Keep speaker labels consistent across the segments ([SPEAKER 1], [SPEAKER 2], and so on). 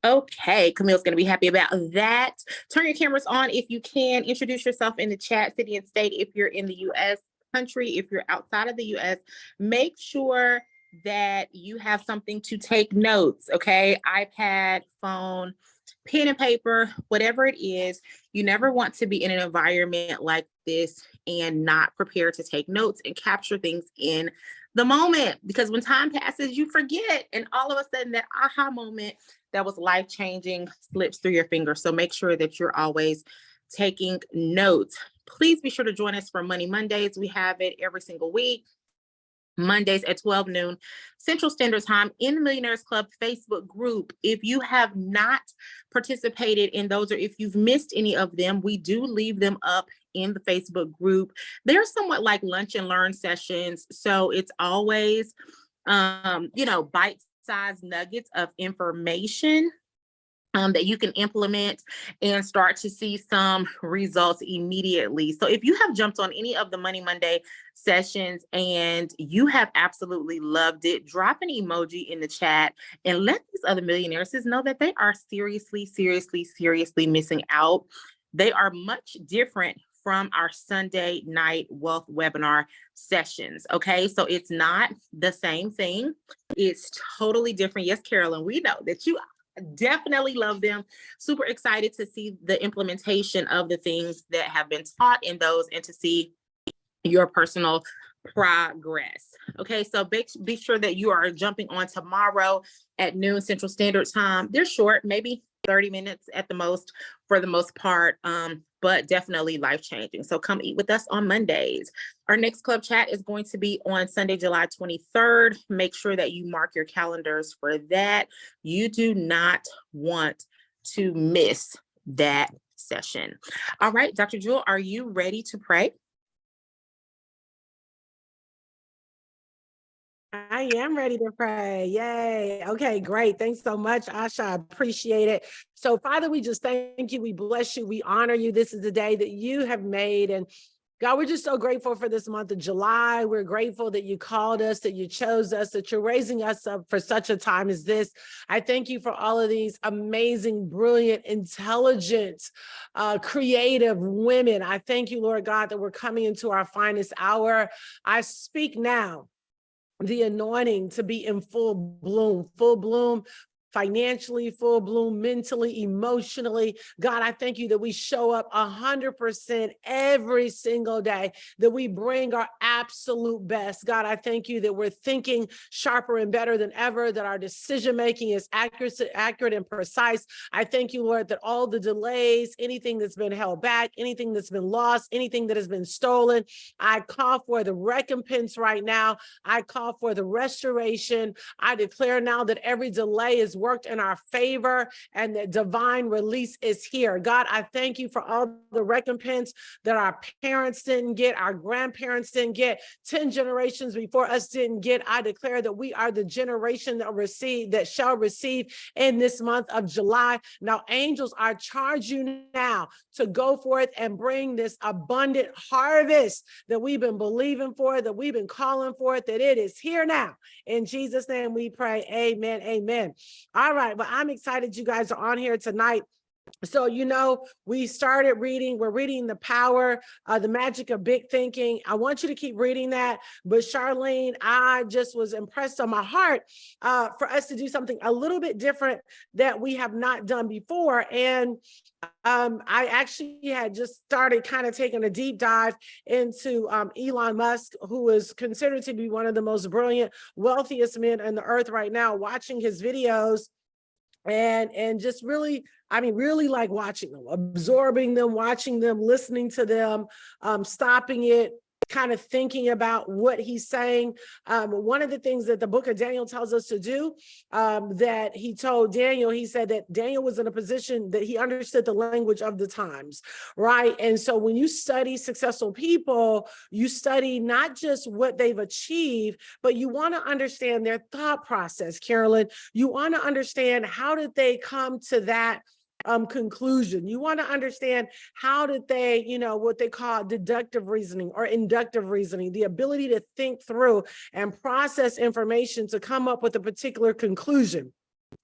[SPEAKER 1] Okay, Camille's going to be happy about that. Turn your cameras on if you can. Introduce yourself in the chat, city and state if you're in the US, country if you're outside of the US. Make sure that you have something to take notes, okay? iPad, phone, pen and paper, whatever it is. You never want to be in an environment like this and not prepared to take notes and capture things in the moment, because when time passes, you forget, and all of a sudden that aha moment that was life changing slips through your fingers. So make sure that you're always taking notes. Please be sure to join us for Money Mondays. We have it every single week. Mondays at 12 noon Central Standard Time in the Millionaires Club Facebook group. If you have not participated in those, or if you've missed any of them, we do leave them up in the Facebook group. They're somewhat like lunch and learn sessions. So it's always, bite-sized nuggets of information that you can implement and start to see some results immediately. So if you have jumped on any of the Money Monday sessions and you have absolutely loved it, drop an emoji in the chat and let these other millionaires know that they are seriously missing out. They are much different from our Sunday night wealth webinar sessions. Okay, so it's not the same thing. It's totally different. Yes, Carolyn, we know that you definitely love them. Super excited to see the implementation of the things that have been taught in those and to see your personal progress. Okay, so be sure that you are jumping on tomorrow at noon Central Standard Time. They're short, maybe 30 minutes at the most for the most part, but definitely life-changing. So come eat with us on Mondays. Our next club chat is going to be on Sunday, July 23rd. Make sure that you mark your calendars for that. You do not want to miss that session. All right, Dr. Jewel, are you ready to pray?
[SPEAKER 2] I am ready to pray. Yay. Okay, great. Thanks so much, Asha. I appreciate it. So, Father, we just thank you. We bless you. We honor you. This is the day that you have made. And God, we're just so grateful for this month of July. We're grateful that you called us, that you chose us, that you're raising us up for such a time as this. I thank you for all of these amazing, brilliant, intelligent, creative women. I thank you, Lord God, that we're coming into our finest hour. I speak now the anointing to be in full bloom financially, full bloom, mentally, emotionally. God, I thank you that we show up 100% every single day, that we bring our absolute best. God, I thank you that we're thinking sharper and better than ever, that our decision-making is accurate and precise. I thank you, Lord, that all the delays, anything that's been held back, anything that's been lost, anything that has been stolen, I call for the recompense right now. I call for the restoration. I declare now that every delay is worked in our favor and that divine release is here. God, I thank you for all the recompense that our parents didn't get, our grandparents didn't get, 10 generations before us didn't get. I declare that we are the generation that shall receive in this month of July. Now, angels, I charge you now to go forth and bring this abundant harvest that we've been believing for, that we've been calling for, that it is here now. In Jesus' name we pray, amen, amen. All right, well, I'm excited you guys are on here tonight. So, we started reading, we're reading The Power, The Magic of Big Thinking. I want you to keep reading that. But Charlene, I just was impressed on my heart for us to do something a little bit different that we have not done before. And I actually had just started kind of taking a deep dive into Elon Musk, who is considered to be one of the most brilliant, wealthiest men on the earth right now, watching his videos and just really like watching them, absorbing them, watching them, listening to them, stopping it, kind of thinking about what he's saying. One of the things that the book of Daniel tells us to do, that he told Daniel, he said that Daniel was in a position that he understood the language of the times, right? And so when you study successful people, you study not just what they've achieved, but you want to understand their thought process, Carolyn. You want to understand how did they come to that conclusion. You want to understand how did they, what they call deductive reasoning or inductive reasoning, the ability to think through and process information to come up with a particular conclusion.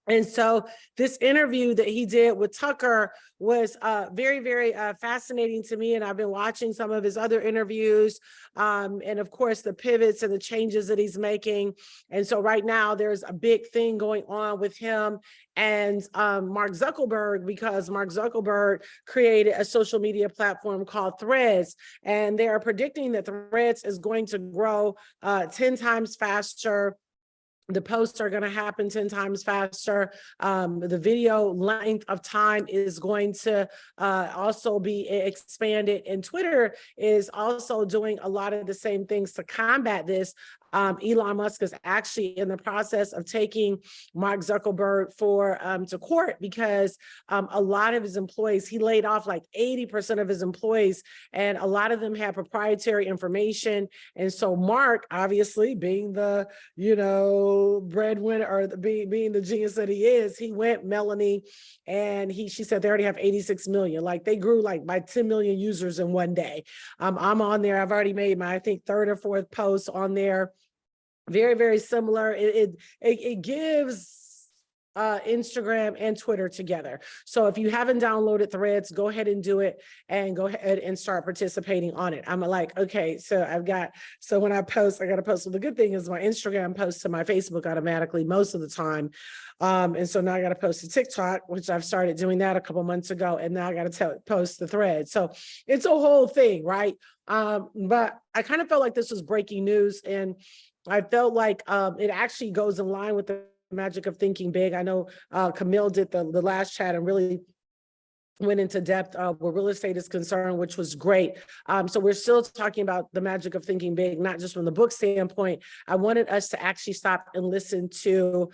[SPEAKER 2] And so this interview that he did with Tucker was very, very fascinating to me. And I've been watching some of his other interviews, and of course, the pivots and the changes that he's making. And so right now there's a big thing going on with him and Mark Zuckerberg, because Mark Zuckerberg created a social media platform called Threads. And they are predicting that Threads is going to grow 10 times faster. The posts are going to happen 10 times faster. The video length of time is going to also be expanded. And Twitter is also doing a lot of the same things to combat this. Elon Musk is actually in the process of taking Mark Zuckerberg to court because a lot of his employees, he laid off like 80% of his employees, and a lot of them have proprietary information. And so Mark, obviously being the, breadwinner, or being the genius that he is, he went, Melanie, and she said they already have 86 million. Like they grew like by 10 million users in one day. I'm on there. I've already made my, I think, third or fourth post on there. Very, very similar. It gives Instagram and Twitter together. So if you haven't downloaded Threads, go ahead and do it, and go ahead and start participating on it. I'm like, okay, so when I post, I got to post. So the good thing is my Instagram posts to my Facebook automatically most of the time. And so now I got to post to TikTok, which I've started doing that a couple months ago. And now I got to post the Thread. So it's a whole thing, right? But I kind of felt like this was breaking news, and I felt like it actually goes in line with the magic of thinking big. I know Camille did the last chat and really went into depth where real estate is concerned, which was great. So we're still talking about the magic of thinking big, not just from the book standpoint. I wanted us to actually stop and listen to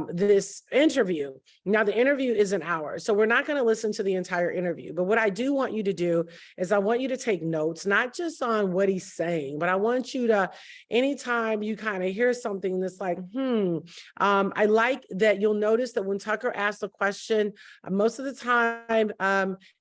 [SPEAKER 2] this interview. Now, the interview is an hour, so we're not going to listen to the entire interview. But what I do want you to do is I want you to take notes, not just on what he's saying, but I want you to, anytime you kind of hear something that's like, I like that you'll notice that when Tucker asks a question, most of the time,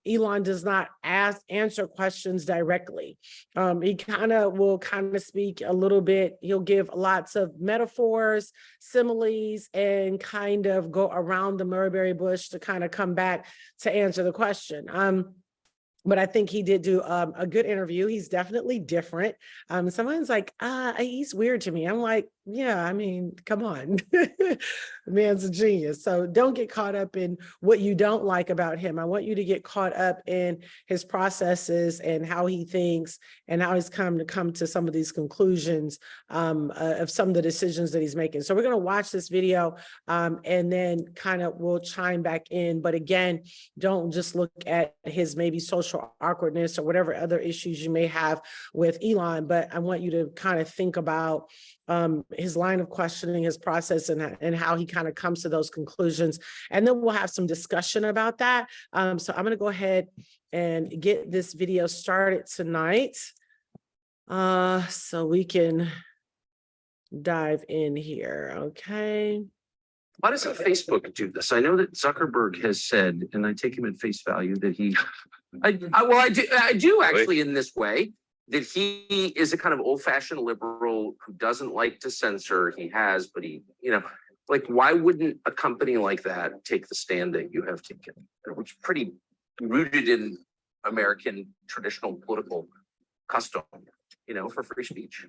[SPEAKER 2] Elon does not answer questions directly. He will speak a little bit. He'll give lots of metaphors, similes, and kind of go around the mulberry bush to kind of come back to answer the question. But I think he did do a good interview. He's definitely different. Someone's like, he's weird to me. I'm like, yeah, I mean, come on. The man's a genius. So don't get caught up in what you don't like about him. I want you to get caught up in his processes and how he thinks and how he's come to some of these conclusions of some of the decisions that he's making. So we're going to watch this video and then we'll chime back in. But again, don't just look at his maybe social awkwardness or whatever other issues you may have with Elon, but I want you to kind of think about his line of questioning, his process, and how he kind of comes to those conclusions. And then we'll have some discussion about that. So I'm going to go ahead and get this video started tonight so we can dive in here. Okay.
[SPEAKER 3] Why doesn't Facebook do this? I know that Zuckerberg has said, and I take him at face value, that I do actually in this way, that he is a kind of old-fashioned liberal who doesn't like to censor. He has, but why wouldn't a company like that take the stand that you have taken, which is pretty rooted in American traditional political custom, for free speech?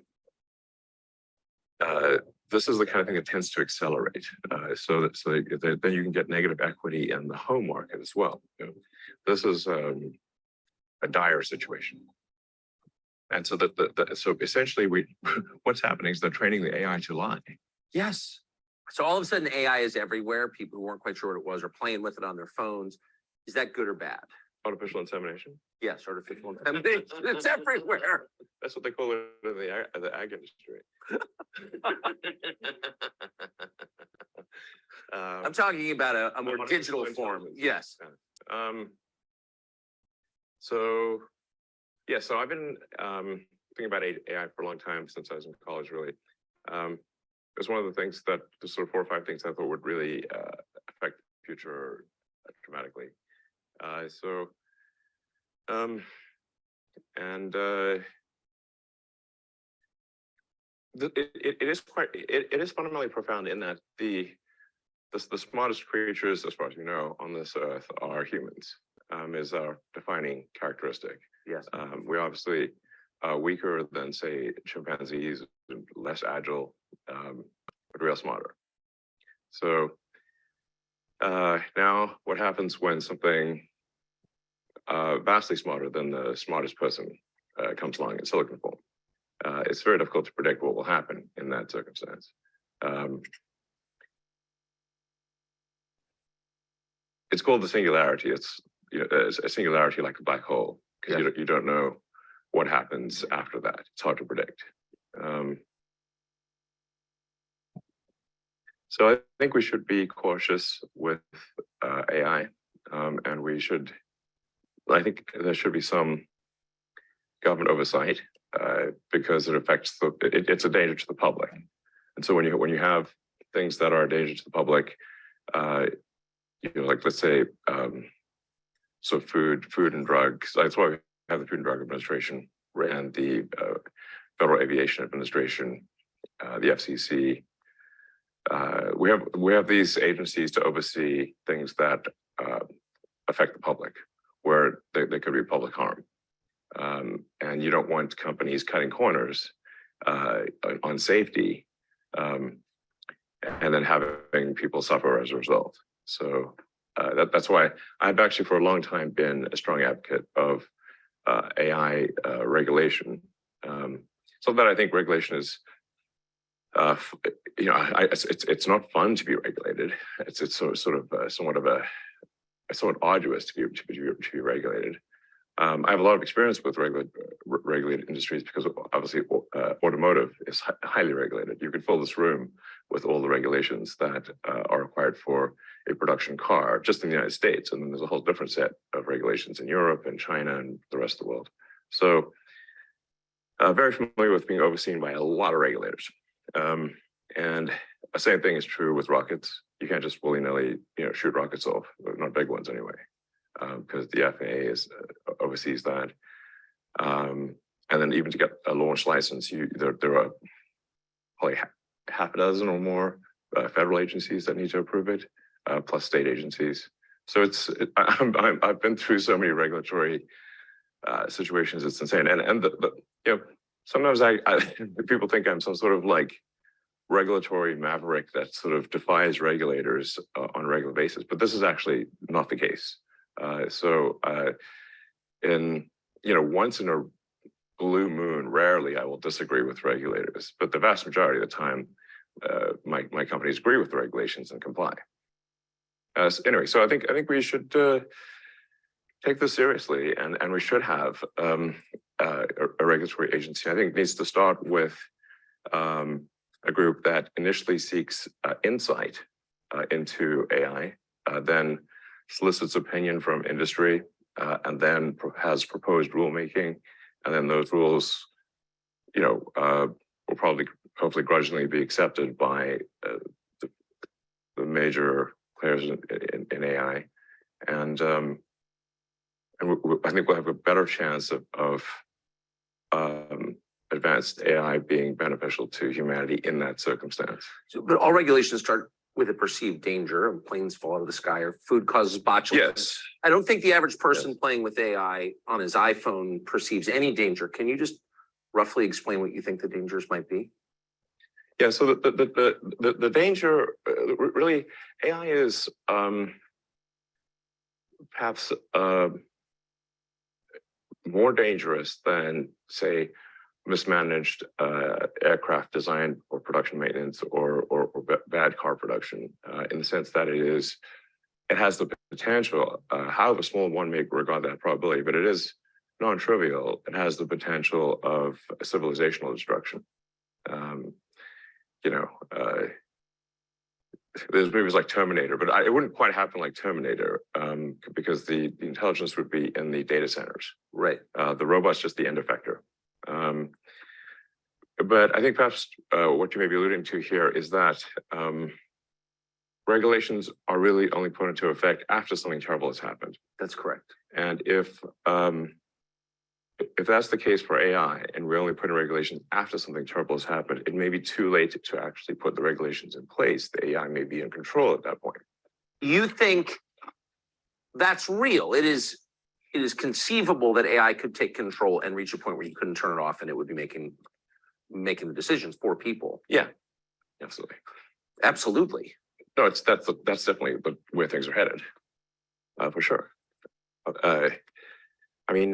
[SPEAKER 4] This is the kind of thing that tends to accelerate, so that then you can get negative equity in the home market as well. This is a dire situation, and so so essentially, what's happening is they're training the AI to lie.
[SPEAKER 3] Yes. So all of a sudden, AI is everywhere. People who weren't quite sure what it was are playing with it on their phones. Is that good or bad?
[SPEAKER 4] Artificial insemination.
[SPEAKER 3] Yes, artificial insemination. It's everywhere.
[SPEAKER 4] That's what they call it in the ag industry.
[SPEAKER 3] I'm talking about a more digital form. Yes.
[SPEAKER 4] So I've been thinking about AI for a long time, since I was in college, really. It was one of the things that the sort of 4 or 5 things I thought would really affect the future dramatically. It is fundamentally profound in that the smartest creatures, as far as we know, on this earth are humans, is our defining characteristic.
[SPEAKER 3] Yes.
[SPEAKER 4] We're obviously weaker than, say, chimpanzees, less agile, but real smarter. So now what happens when something vastly smarter than the smartest person comes along in silicon form? It's very difficult to predict what will happen in that circumstance. It's called the singularity. It's, you know, a singularity like a black hole, because you don't know what happens after that. It's hard to predict. So I think we should be cautious with AI, and I think there should be some government oversight because it affects it's a danger to the public. And so when you have things that are a danger to the public, you know, like let's say, so food and drugs. That's why we have the Food and Drug Administration and the Federal Aviation Administration, the FCC. We have these agencies to oversee things that affect the public, where they could be public harm, and you don't want companies cutting corners on safety, and then having people suffer as a result. So that's why I've actually for a long time been a strong advocate of AI regulation. So that I think regulation is, you know, it's not fun to be regulated. It's somewhat arduous to be regulated. I have a lot of experience with regulated industries because obviously automotive is highly regulated. You could fill this room with all the regulations that are required for a production car just in the United States. And then there's a whole different set of regulations in Europe and China and the rest of the world. So very familiar with being overseen by a lot of regulators. And the same thing is true with rockets. You can't just willy-nilly, you know, shoot rockets off, not big ones anyway, because the FAA oversees that. And then even to get a launch license, there are probably half a dozen or more federal agencies that need to approve it, plus state agencies. So I've been through so many regulatory situations. It's insane. And you know, sometimes people think I'm some sort of like regulatory maverick that sort of defies regulators on a regular basis, but this is actually not the case. You know, once in a blue moon, rarely I will disagree with regulators, but the vast majority of the time, my companies agree with the regulations and comply. Anyway, so I think we should take this seriously, and we should have a regulatory agency. I think it needs to start with a group that initially seeks insight into AI, then solicits opinion from industry, and then has proposed rulemaking, and then those rules, you know, will probably, hopefully, grudgingly be accepted by the major players in AI, and I think we'll have a better chance of advanced AI being beneficial to humanity in that circumstance.
[SPEAKER 3] So, but all regulations start with a perceived danger. Planes fall out of the sky, or food causes botulism.
[SPEAKER 4] Yes.
[SPEAKER 3] I don't think the average person playing with AI on his iPhone perceives any danger. Can you just roughly explain what you think the dangers might be?
[SPEAKER 4] Yeah. So the danger, really, AI is perhaps more dangerous than, say, mismanaged aircraft design or production maintenance or bad car production, in the sense that it has the potential, however small one may regard that probability, but it is non-trivial. It has the potential of civilizational destruction. You know, there's movies like Terminator, but it wouldn't quite happen like Terminator, because the intelligence would be in the data centers.
[SPEAKER 3] Right.
[SPEAKER 4] The robot's just the end effector. But I think perhaps what you may be alluding to here is that regulations are really only put into effect after something terrible has happened.
[SPEAKER 3] That's correct.
[SPEAKER 4] And if if that's the case for AI, and we only put in regulations after something terrible has happened, it may be too late to actually put the regulations in place. The AI may be in control at that point.
[SPEAKER 3] You think that's real? It is conceivable that AI could take control and reach a point where you couldn't turn it off, and it would be making the decisions for people.
[SPEAKER 4] Yeah, absolutely.
[SPEAKER 3] Absolutely.
[SPEAKER 4] No, that's definitely where things are headed, for sure. I mean,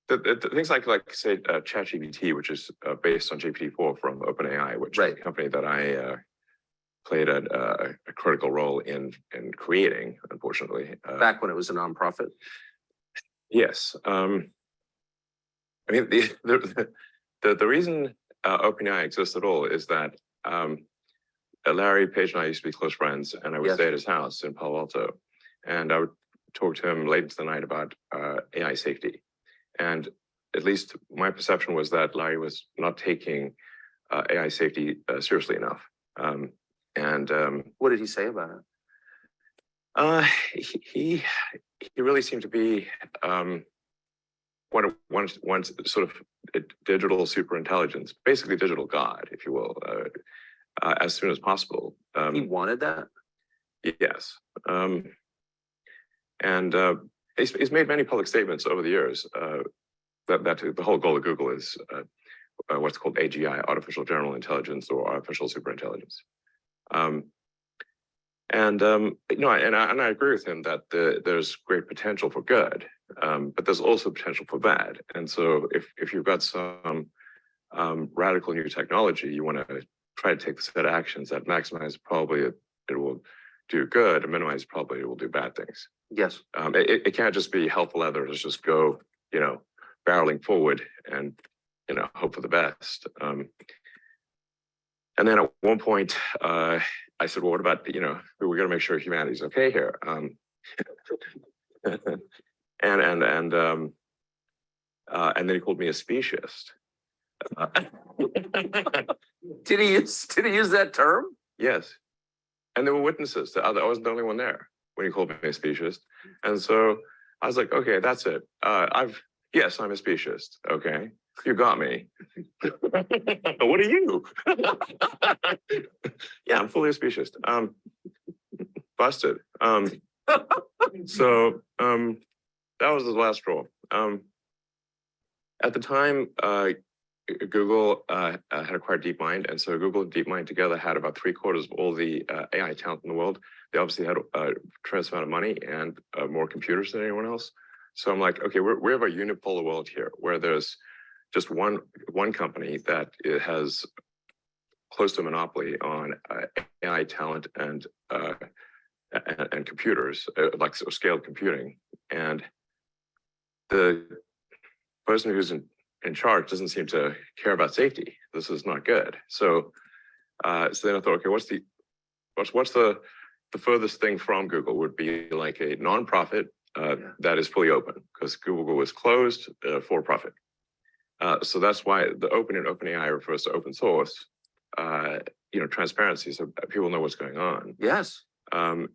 [SPEAKER 4] the things like say ChatGPT, which is based on GPT-4 from OpenAI, which is a company that I played a critical role in creating, unfortunately.
[SPEAKER 3] Back when it was a nonprofit.
[SPEAKER 4] Yes. I mean, the reason OpenAI exists at all is that Larry Page and I used to be close friends, and I would stay at his house in Palo Alto, and I would talk to him late into the night about AI safety. And at least my perception was that Larry was not taking AI safety seriously enough.
[SPEAKER 3] What did he say about it?
[SPEAKER 4] He really seemed to be one sort of a digital superintelligence, basically digital God, if you will, as soon as possible.
[SPEAKER 3] He wanted that?
[SPEAKER 4] Yes. And he's made many public statements over the years that the whole goal of Google is what's called AGI, artificial general intelligence, or artificial superintelligence. And I agree with him that there's great potential for good, but there's also potential for bad. And so if you've got some radical new technology, you want to try to take the set of actions that maximize probably it will do good and minimize probably it will do bad things.
[SPEAKER 3] Yes.
[SPEAKER 4] It can't just be helpful others, just go, barreling forward and, hope for the best. And then at one point, I said, well, what about, we got to make sure humanity's okay here. And then he called me a speciesist.
[SPEAKER 3] Did he use that term?
[SPEAKER 4] Yes. And there were witnesses. I wasn't the only one there when he called me a speciesist. And so I was like, okay, that's it. Yes, I'm a speciesist. Okay. You got me. What are you? Yeah, I'm fully a speciesist. Busted. So that was the last straw. At the time, Google had acquired DeepMind, and so Google and DeepMind together had about 3/4 of all the AI talent in the world. They obviously had a tremendous amount of money and more computers than anyone else. So I'm like, okay, we have a unipolar world here where there's just one company that has close to a monopoly on AI talent and computers, like scaled computing, and the person who's in charge doesn't seem to care about safety. This is not good. So then I thought, okay, what's the furthest thing from Google would be like a nonprofit that is fully open, because Google was closed for profit. So that's why the open in OpenAI refers to open source, transparency, so people know what's going on.
[SPEAKER 3] Yes.
[SPEAKER 4] And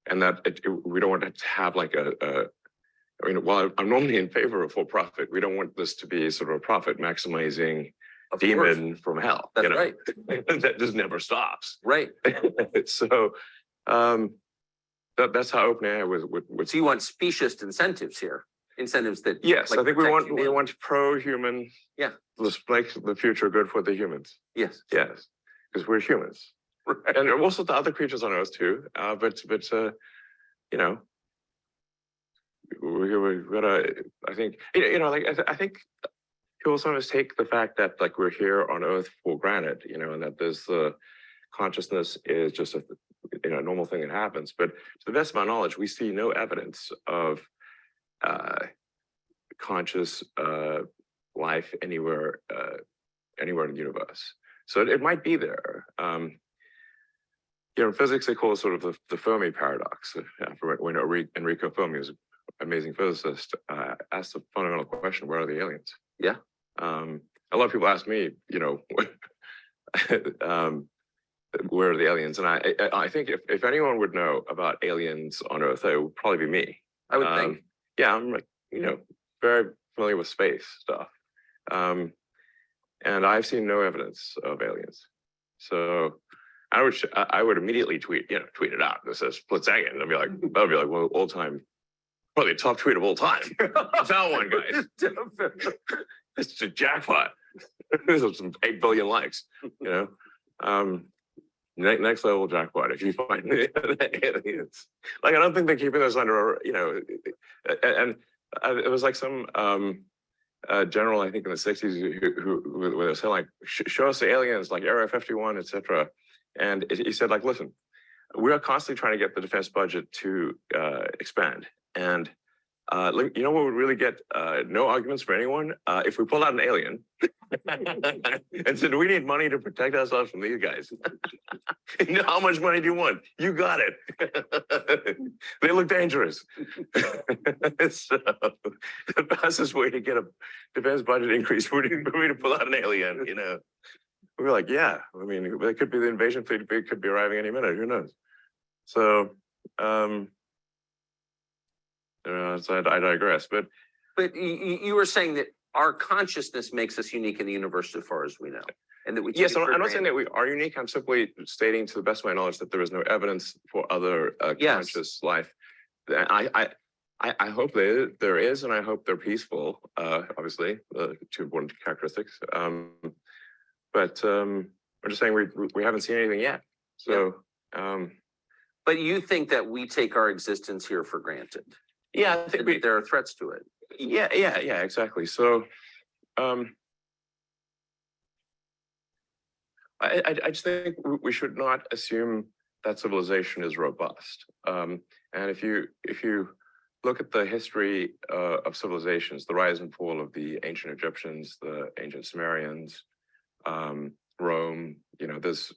[SPEAKER 4] that we don't want to have like while I'm normally in favor of for profit, we don't want this to be sort of a profit maximizing demon from hell.
[SPEAKER 3] That's right.
[SPEAKER 4] That just never stops.
[SPEAKER 3] Right.
[SPEAKER 4] So that's how OpenAI would.
[SPEAKER 3] So you want speciesist incentives here, incentives that.
[SPEAKER 4] Yes,
[SPEAKER 3] like,
[SPEAKER 4] I think we want pro-human.
[SPEAKER 3] Yeah.
[SPEAKER 4] Let's make the future good for the humans.
[SPEAKER 3] Yes.
[SPEAKER 4] Yes, because we're humans, right. And also the other creatures on Earth too. But we've got to. I think I think people sometimes take the fact that like we're here on Earth for granted, and that there's consciousness is just a normal thing that happens. But to the best of my knowledge, we see no evidence of conscious life anywhere in the universe. So it might be there. In physics, they call it sort of the Fermi paradox. When Enrico Fermi was an amazing physicist, asked the fundamental question: where are the aliens?
[SPEAKER 3] Yeah.
[SPEAKER 4] A lot of people ask me, where are the aliens? And I think if anyone would know about aliens on Earth, it would probably be me.
[SPEAKER 3] I would think.
[SPEAKER 4] Yeah, I'm like, very familiar with space stuff. And I've seen no evidence of aliens. So I would immediately tweet it out. This is split second. I'd be like, well, all time, probably top tweet of all time. That one, guys. It's a jackpot. This is some 8 billion likes, Next level jackpot if you find aliens. Like, I don't think they're keeping this under, and it was like some general, I think in the 60s, who they were saying like, show us the aliens, like Area 51, etc. And he said, like, listen, we are constantly trying to get the defense budget to expand. And you know what would really get no arguments for anyone? If we pull out an alien and said, we need money to protect ourselves from these guys. How much money do you want? You got it. They look dangerous. So the fastest way to get a defense budget increase would be to pull out an alien, We were like, yeah, I mean, it could be the invasion fleet, it could be arriving any minute, who knows? So, so I digress, but
[SPEAKER 3] you were saying that our consciousness makes us unique in the universe as far as we know, and that we
[SPEAKER 4] yes, I'm not saying that we are unique. I'm simply stating, to the best of my knowledge, that there is no evidence for other conscious life. I hope there is, and I hope they're peaceful. Obviously, two important characteristics. But I'm just saying we haven't seen anything yet. So,
[SPEAKER 3] but you think that we take our existence here for granted?
[SPEAKER 4] Yeah, I think
[SPEAKER 3] there are threats to it.
[SPEAKER 4] Yeah, exactly. So, I just think we should not assume that civilization is robust. And if you look at the history of civilizations, the rise and fall of the ancient Egyptians, the ancient Sumerians, Rome, there's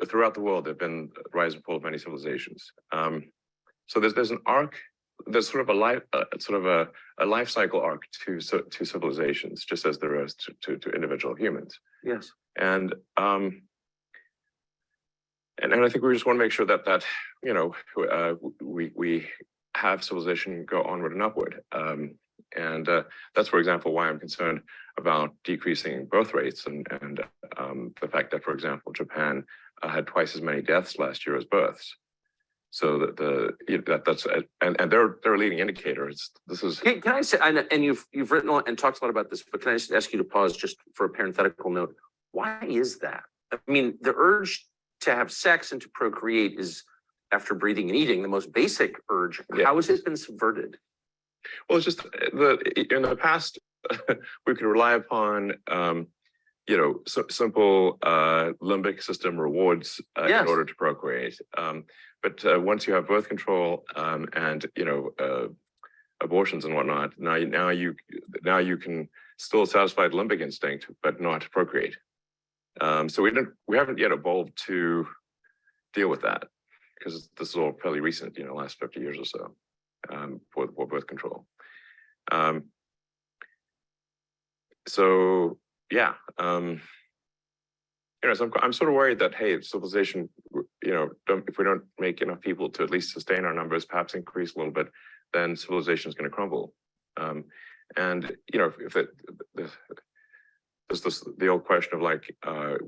[SPEAKER 4] throughout the world there've been rise and fall of many civilizations. So there's an arc. There's sort of a life cycle arc to civilizations, just as there is to individual humans.
[SPEAKER 3] Yes.
[SPEAKER 4] And I think we just want to make sure that we have civilization go onward and upward. And that's, for example, why I'm concerned about decreasing birth rates and the fact that, for example, Japan had twice as many deaths last year as births. So that's they're a leading indicator.
[SPEAKER 3] Can I say, and you've written and talked a lot about this, but can I just ask you to pause just for a parenthetical note? Why is that? I mean, the urge to have sex and to procreate is, after breathing and eating, the most basic urge. Yeah. How has it been subverted?
[SPEAKER 4] Well, it's just in the past we could rely upon simple limbic system rewards in order to procreate. But once you have birth control and abortions and whatnot, now you can still satisfy the limbic instinct, but not procreate. So we haven't yet evolved to deal with that, because this is all fairly recent, last 50 years or so, for birth control. So yeah, so I'm sort of worried that, hey, civilization, if we don't make enough people to at least sustain our numbers, perhaps increase a little bit, then civilization is going to crumble. And if there's the old question of like,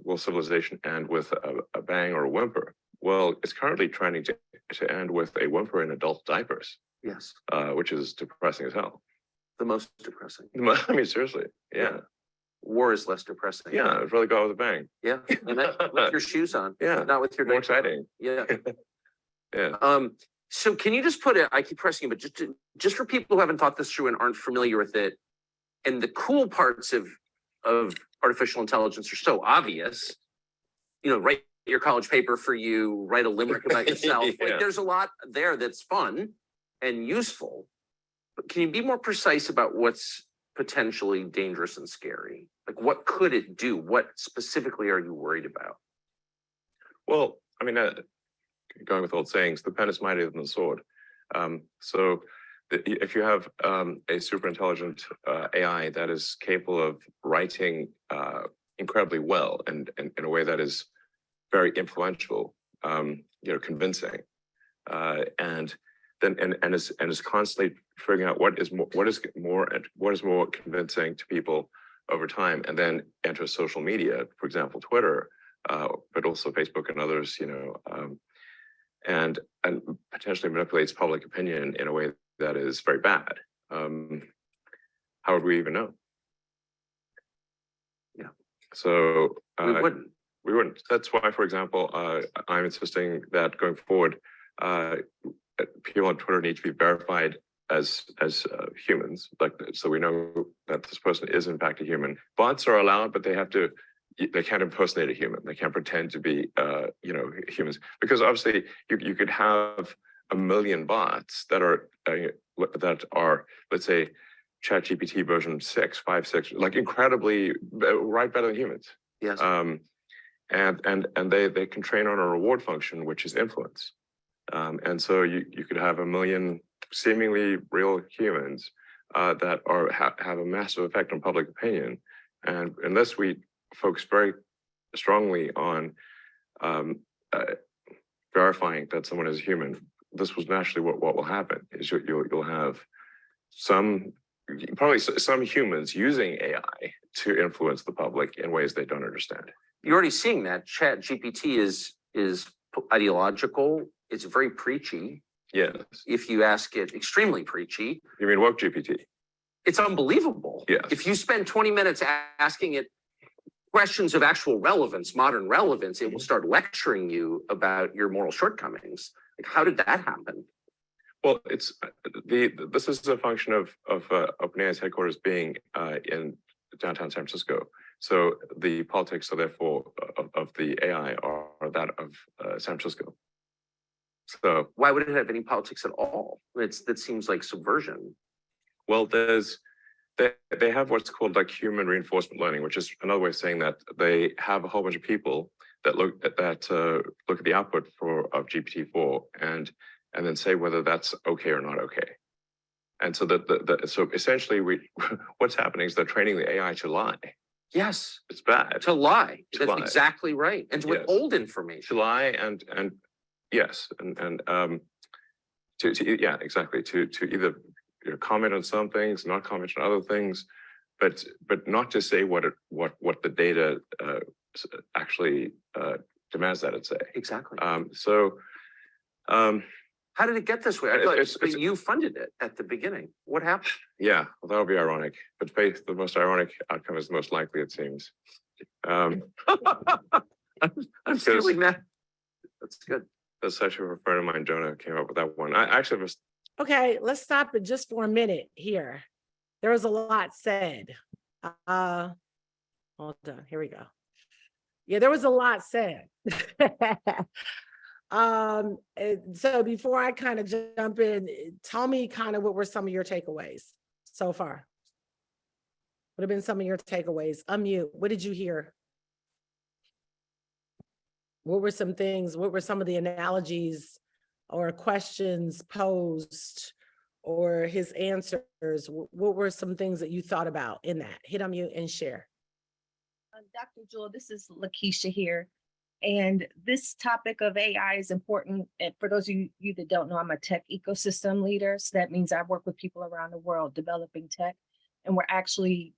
[SPEAKER 4] will civilization end with a bang or a whimper? Well, it's currently trending to end with a whimper in adult diapers.
[SPEAKER 3] Yes.
[SPEAKER 4] Which is depressing as hell.
[SPEAKER 3] The most depressing.
[SPEAKER 4] I mean, seriously, yeah.
[SPEAKER 3] War is less depressing.
[SPEAKER 4] Yeah, it's really go with a bang.
[SPEAKER 3] Yeah, and with your shoes on.
[SPEAKER 4] Yeah,
[SPEAKER 3] not with your.
[SPEAKER 4] More exciting.
[SPEAKER 3] Yeah.
[SPEAKER 4] Yeah.
[SPEAKER 3] So can you just put it? I keep pressing you, but just for people who haven't thought this through and aren't familiar with it, and the cool parts of artificial intelligence are so obvious. Write your college paper for you. Write a limerick about yourself. Yeah. Like, there's a lot there that's fun and useful. But can you be more precise about what's potentially dangerous and scary? Like, what could it do? What specifically are you worried about?
[SPEAKER 4] Well, I mean, going with old sayings, the pen is mightier than the sword. So if you have a super intelligent AI that is capable of writing incredibly well and in a way that is very influential, convincing, and then and is constantly figuring out what is more convincing to people over time, and then enters social media, for example, Twitter, but also Facebook and others, and potentially manipulates public opinion in a way that is very bad. How would we even know?
[SPEAKER 3] Yeah.
[SPEAKER 4] So
[SPEAKER 3] We wouldn't.
[SPEAKER 4] We wouldn't. That's why, for example, I'm insisting that going forward, people on Twitter need to be verified as humans, so we know that this person is in fact a human. Bots are allowed, but they can't impersonate a human. They can't pretend to be humans, because obviously you could have a million bots that are let's say ChatGPT version 6, 5, 6, like incredibly right better than humans.
[SPEAKER 3] Yes.
[SPEAKER 4] And they can train on a reward function, which is influence. And so you could have a million seemingly real humans that have a massive effect on public opinion. And unless we focus very strongly on verifying that someone is human, this was naturally what will happen is you'll have probably some humans using AI to influence the public in ways they don't understand.
[SPEAKER 3] You're already seeing that. Chat GPT is ideological. It's very preachy.
[SPEAKER 4] Yes.
[SPEAKER 3] If you ask it, extremely preachy.
[SPEAKER 4] You mean woke GPT?
[SPEAKER 3] It's unbelievable.
[SPEAKER 4] Yes.
[SPEAKER 3] If you spend 20 minutes asking it questions of actual relevance, modern relevance, it will start lecturing you about your moral shortcomings. Like, how did that happen?
[SPEAKER 4] Well, it's this is a function of OpenAI's headquarters being in downtown San Francisco. So the politics, so therefore, of the AI are that of San Francisco. So
[SPEAKER 3] Why would it have any politics at all? That seems like subversion.
[SPEAKER 4] well, they have what's called like human reinforcement learning, which is another way of saying that they have a whole bunch of people that look at the output of GPT-4 and then say whether that's okay or not okay. And so so essentially what's happening is they're training the AI to lie.
[SPEAKER 3] Yes.
[SPEAKER 4] It's bad.
[SPEAKER 3] To lie.
[SPEAKER 4] To
[SPEAKER 3] That's
[SPEAKER 4] lie.
[SPEAKER 3] exactly right. And to
[SPEAKER 4] Yes.
[SPEAKER 3] withhold
[SPEAKER 4] To
[SPEAKER 3] information.
[SPEAKER 4] lie and yes, and yeah, exactly. To either comment on some things, not comment on other things, but not to say what the data actually demands that it say.
[SPEAKER 3] Exactly. How did it get this way? I thought you funded it at the beginning. What happened?
[SPEAKER 4] Yeah, well, that would be ironic. But the most ironic outcome is the most likely, it seems.
[SPEAKER 3] I'm feeling that. That's good.
[SPEAKER 4] That's actually a friend of mine, Jonah, came up with that one. I actually was.
[SPEAKER 2] Okay, let's stop it just for a minute here. There was a lot said. Hold on, here we go. Yeah, there was a lot said. So before I kind of jump in, tell me kind of what were some of your takeaways so far? What have been some of your takeaways? Unmute. What did you hear? What were some things? What were some of the analogies or questions posed or his answers? What were some things that you thought about in that? Hit unmute and share.
[SPEAKER 5] Dr. Jewel, this is Lakeisha here. And this topic of AI is important. And for those of you that don't know, I'm a tech ecosystem leader. So that means I work with people around the world developing tech. And we're actually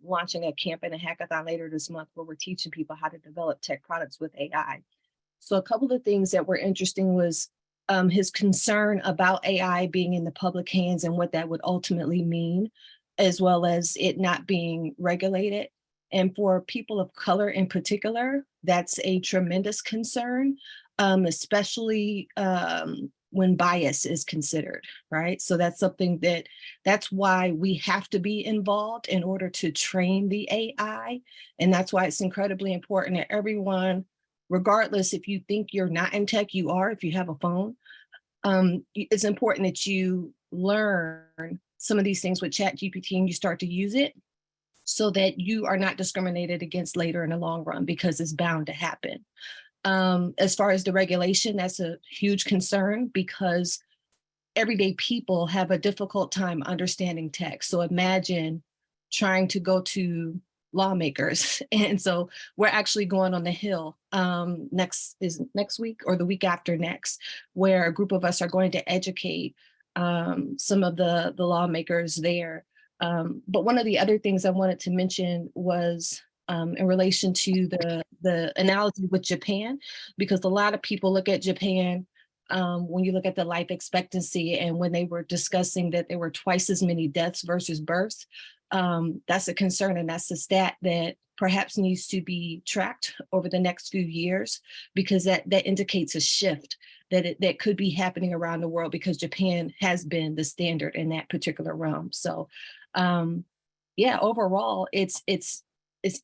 [SPEAKER 5] launching a camp and a hackathon later this month where we're teaching people how to develop tech products with AI. So a couple of things that were interesting was his concern about AI being in the public hands and what that would ultimately mean, as well as it not being regulated. And for people of color in particular, that's a tremendous concern, especially when bias is considered, right? So that's something that's why we have to be involved in order to train the AI. And that's why it's incredibly important that everyone, regardless if you think you're not in tech, you are, if you have a phone, it's important that you learn some of these things with ChatGPT and you start to use it so that you are not discriminated against later in the long run, because it's bound to happen. As far as the regulation, that's a huge concern because everyday people have a difficult time understanding tech. So imagine trying to go to lawmakers. And so we're actually going on the Hill next week or the week after next, where a group of us are going to educate some of the lawmakers there. But one of the other things I wanted to mention was in relation to the analogy with Japan, because a lot of people look at Japan when you look at the life expectancy, and when they were discussing that there were twice as many deaths versus births, that's a concern, and that's a stat that perhaps needs to be tracked over the next few years, because that indicates a shift that could be happening around the world, because Japan has been the standard in that particular realm. So yeah, overall, it's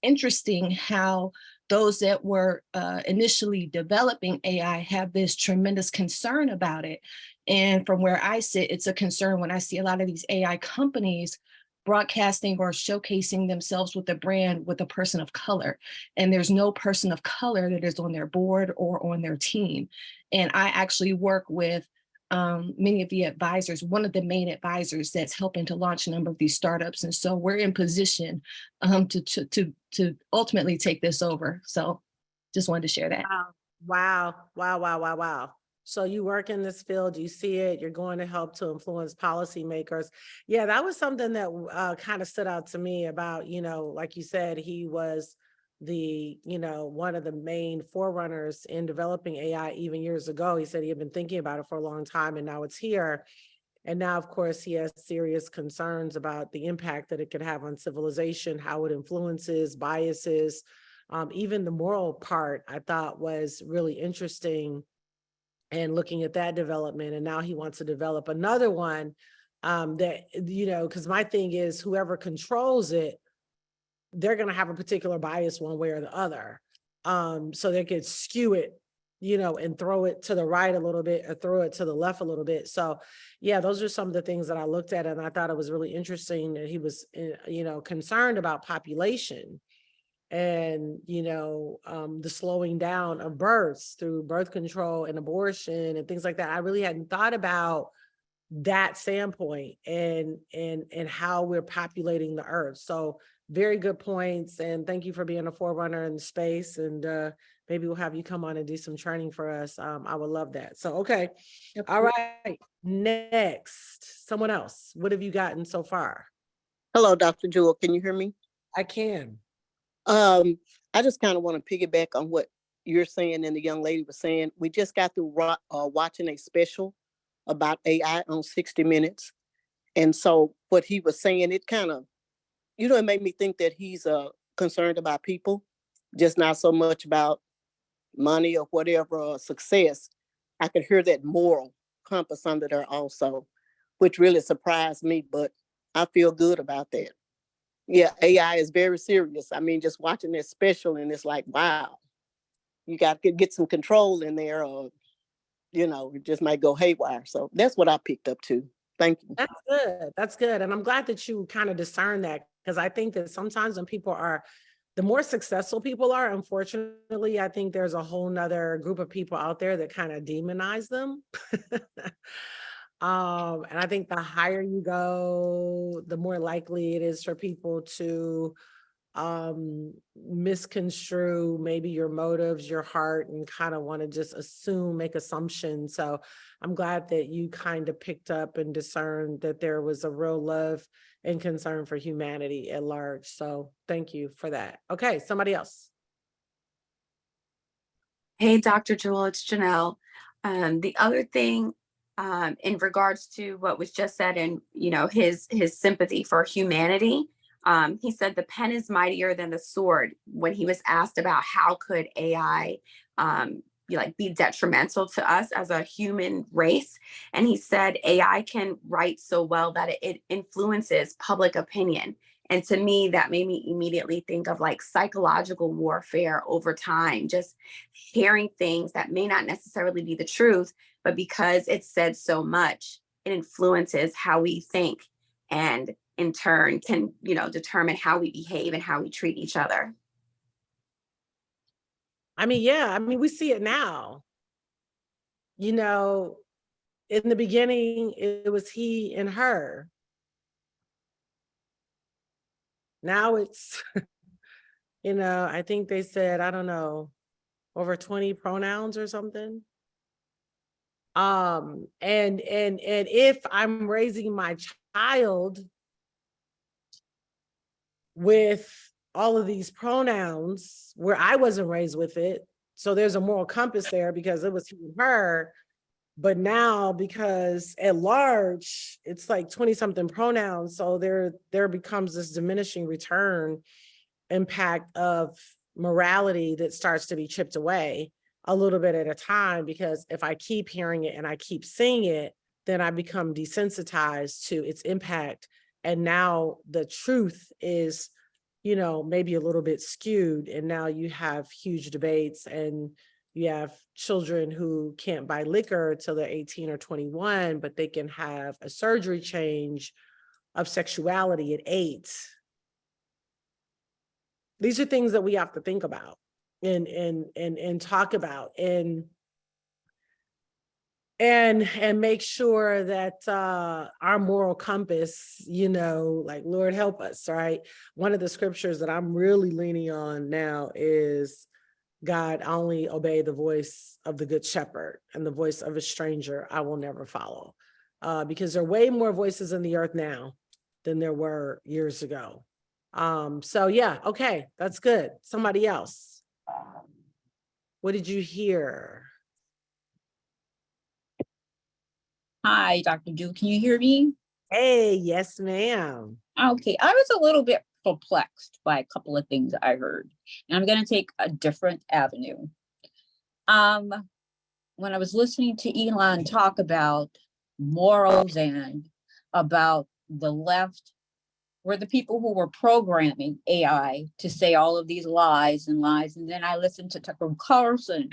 [SPEAKER 5] interesting how those that were initially developing AI have this tremendous concern about it. And from where I sit, it's a concern when I see a lot of these AI companies broadcasting or showcasing themselves with a brand with a person of color. And there's no person of color that is on their board or on their team. And I actually work with many of the advisors, one of the main advisors that's helping to launch a number of these startups. And so we're in position to ultimately take this over. So just wanted to share that.
[SPEAKER 2] Wow. So you work in this field, you see it, you're going to help to influence policymakers. Yeah, that was something that kind of stood out to me about, like you said, he was one of the main forerunners in developing AI even years ago. He said he had been thinking about it for a long time, and now it's here. And now, of course, he has serious concerns about the impact that it could have on civilization, how it influences biases. Even the moral part, I thought, was really interesting, and looking at that development. And now he wants to develop another one that, because my thing is, whoever controls it, they're going to have a particular bias one way or the other. So they could skew it, and throw it to the right a little bit or throw it to the left a little bit. So yeah, those are some of the things that I looked at, and I thought it was really interesting that he was, concerned about population and, the slowing down of births through birth control and abortion and things like that. I really hadn't thought about that standpoint and how we're populating the earth. So very good points. And thank you for being a forerunner in the space. And maybe we'll have you come on and do some training for us. I would love that. So, okay. All right. Next, someone else. What have you gotten so far?
[SPEAKER 6] Hello, Dr. Jewel. Can you hear me?
[SPEAKER 2] I can.
[SPEAKER 6] I just kind of want to piggyback on what you're saying and the young lady was saying. We just got through watching a special about AI on 60 Minutes. And so what he was saying, it kind of, it made me think that he's concerned about people, just not so much about money or whatever, or success. I could hear that moral compass under there also, which really surprised me, but I feel good about that. Yeah, AI is very serious. I mean, just watching this special, and it's like, wow, you got to get some control in there, or, it just might go haywire. So that's what I picked up too. Thank you.
[SPEAKER 2] That's good. That's good. And I'm glad that you kind of discern that, because I think that sometimes when the more successful people are, unfortunately, I think there's a whole nother group of people out there that kind of demonize them. And I think the higher you go, the more likely it is for people to misconstrue maybe your motives, your heart, and kind of want to just make assumptions. So I'm glad that you kind of picked up and discerned that there was a real love and concern for humanity at large. So thank you for that. Okay, somebody else.
[SPEAKER 7] Hey, Dr. Jewel, it's Janelle. The other thing in regards to what was just said, and his sympathy for humanity, he said the pen is mightier than the sword when he was asked about how could AI be detrimental to us as a human race. And he said AI can write so well that it influences public opinion. And to me, that made me immediately think of psychological warfare over time, just hearing things that may not necessarily be the truth, but because it's said so much, it influences how we think, and in turn can, determine how we behave and how we treat each other.
[SPEAKER 2] I mean, we see it now. In the beginning, it was he and her. Now it's You know, I think they said, I don't know, over 20 pronouns or something. And if I'm raising my child with all of these pronouns where I wasn't raised with it, so there's a moral compass there because it was he and her. But now, because at large, it's like 20 something pronouns. So there becomes this diminishing return impact of morality that starts to be chipped away a little bit at a time, because if I keep hearing it and I keep seeing it, then I become desensitized to its impact. And now the truth is, you know, maybe a little bit skewed. And now you have huge debates, and you have children who can't buy liquor till they're 18 or 21, but they can have a surgery change of sexuality at 8. These are things that we have to think about and talk about and make sure that our moral compass, you know, like, Lord help us, right? One of the scriptures that I'm really leaning on now is, God, only obey the voice of the good shepherd, and the voice of a stranger I will never follow. Because there are way more voices in the earth now than there were years ago. So yeah, okay, that's good. Somebody else. What did you hear?
[SPEAKER 8] Hi, Dr. Ju, can you hear me?
[SPEAKER 2] Hey, yes, ma'am.
[SPEAKER 8] Okay, I was a little bit perplexed by a couple of things I heard, and I'm going to take a different avenue. When I was listening to Elon talk about morals and about the left, were the people who were programming AI to say all of these lies, and then I listened to Tucker Carlson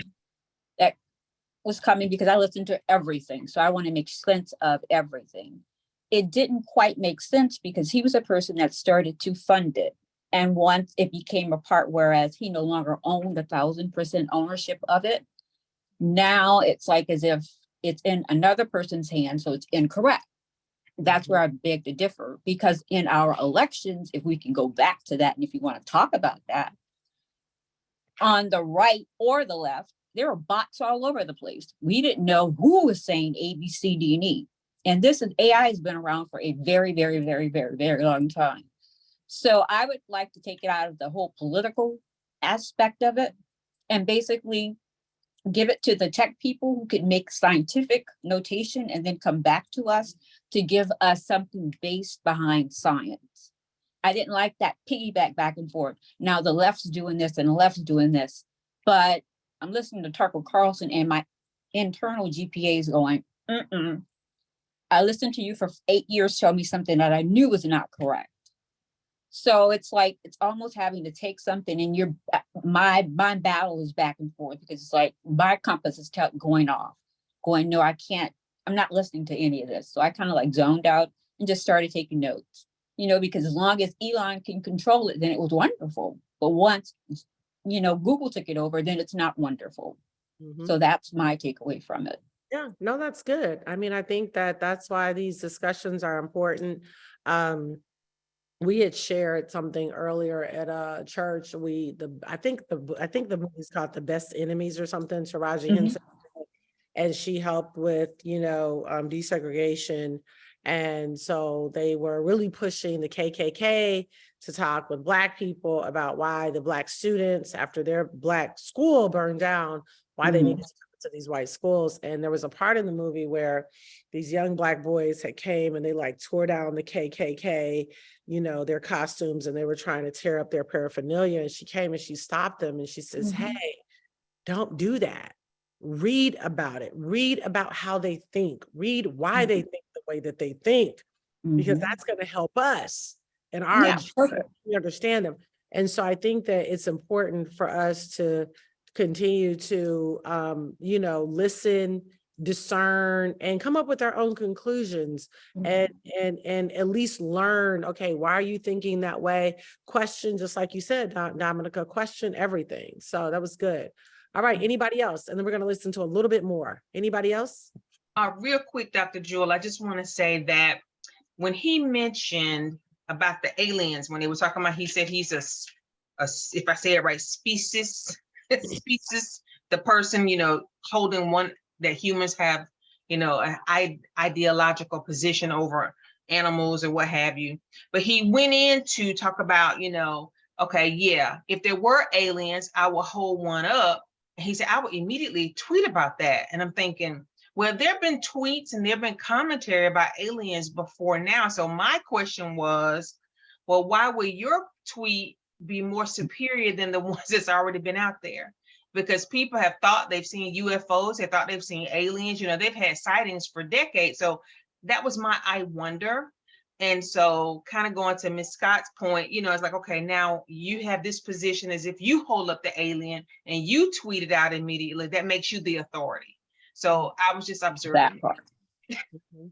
[SPEAKER 8] that was coming, because I listened to everything, so I want to make sense of everything. It didn't quite make sense because he was a person that started to fund it, and once it became a part, whereas he no longer owned 1,000% ownership of it, now it's like as if it's in another person's hands, so it's incorrect. That's where I beg to differ, because in our elections, if we can go back to that, and if you want to talk about that, on the right or the left, there were bots all over the place. We didn't know who was saying A, B, C, D, and E. And this is AI has been around for a very, very, very, very, very long time. So I would like to take it out of the whole political aspect of it and basically give it to the tech people who could make scientific notation and then come back to us to give us something based behind science. I didn't like that piggyback back and forth. Now the left's doing this and the left's doing this, but I'm listening to Tucker Carlson and my internal GPA is going, I listened to you for 8 years, tell me something that I knew was not correct. So it's like, it's almost having to take something, and my battle is back and forth, because it's like my compass is going off, going, no, I can't, I'm not listening to any of this. So I kind of like zoned out and just started taking notes, you know, because as long as Elon can control it, then it was wonderful. But once, you know, Google took it over, then it's not wonderful. So that's my takeaway from it.
[SPEAKER 2] Yeah, no, that's good. I mean, I think that that's why these discussions are important. We had shared something earlier at a church. I think the movie's called The Best Enemies or something. Taraji Henson, and she helped with, you know, desegregation. And so they were really pushing the KKK to talk with Black people about why the Black students, after their Black school burned down, why they needed to come to these white schools. And there was a part in the movie where these young Black boys had came and they like tore down the KKK, you know, their costumes, and they were trying to tear up their paraphernalia. And she came and she stopped them and she says, hey, don't do that. Read about it. Read about how they think. Read why they think the way that they think, because that's going to help us in our we understand them. And so I think that it's important for us to continue to, you know, listen, discern, and come up with our own conclusions, and at least learn, okay, why are you thinking that way? Question, just like you said, Dominica, question everything. So that was good. All right, anybody else? And then we're going to listen to a little bit more. Anybody else?
[SPEAKER 9] Real quick, Dr. Jewel, I just want to say that when he mentioned about the aliens, when they were talking about, he said he's a if I say it right, species, species, the person, holding one that humans have, an ideological position over animals or what have you. But he went in to talk about, okay, yeah, if there were aliens, I will hold one up. And he said, I would immediately tweet about that. And I'm thinking, well, there have been tweets and there have been commentary about aliens before now. So my question was, well, why would your tweet be more superior than the ones that's already been out there? Because people have thought they've seen UFOs, they thought they've seen aliens, they've had sightings for decades. So that was my I wonder. And so kind of going to Miss Scott's point, it's like, okay, now you have this position as if you hold up the alien and you tweet it out immediately. That makes you the authority. So I was just
[SPEAKER 8] That
[SPEAKER 9] observing.
[SPEAKER 8] part.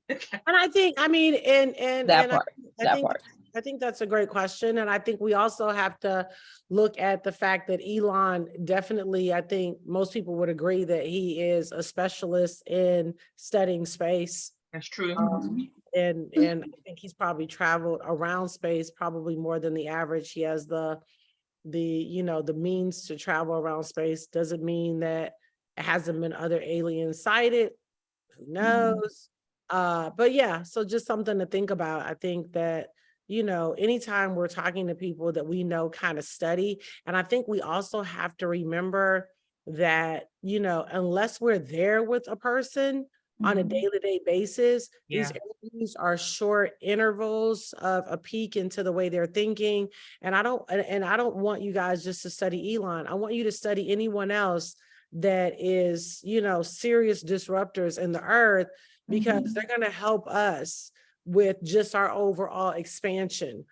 [SPEAKER 2] And I think, I mean, and
[SPEAKER 8] That part.
[SPEAKER 2] I
[SPEAKER 8] That
[SPEAKER 2] think
[SPEAKER 8] part.
[SPEAKER 2] I think that's a great question. And I think we also have to look at the fact that Elon definitely, I think most people would agree that he is a specialist in studying space.
[SPEAKER 9] That's true.
[SPEAKER 2] And I think he's probably traveled around space probably more than the average. He has the means to travel around space. Doesn't mean that it hasn't been other aliens sighted. Who knows? But yeah, so just something to think about. I think that, anytime we're talking to people that we know kind of study, and I think we also have to remember that, unless we're there with a person on a day-to-day basis, these interviews are short intervals of a peek into the way they're thinking. And I don't want you guys just to study Elon. I want you to study anyone else that is, serious disruptors in the earth, because they're going to help us with just our overall expansion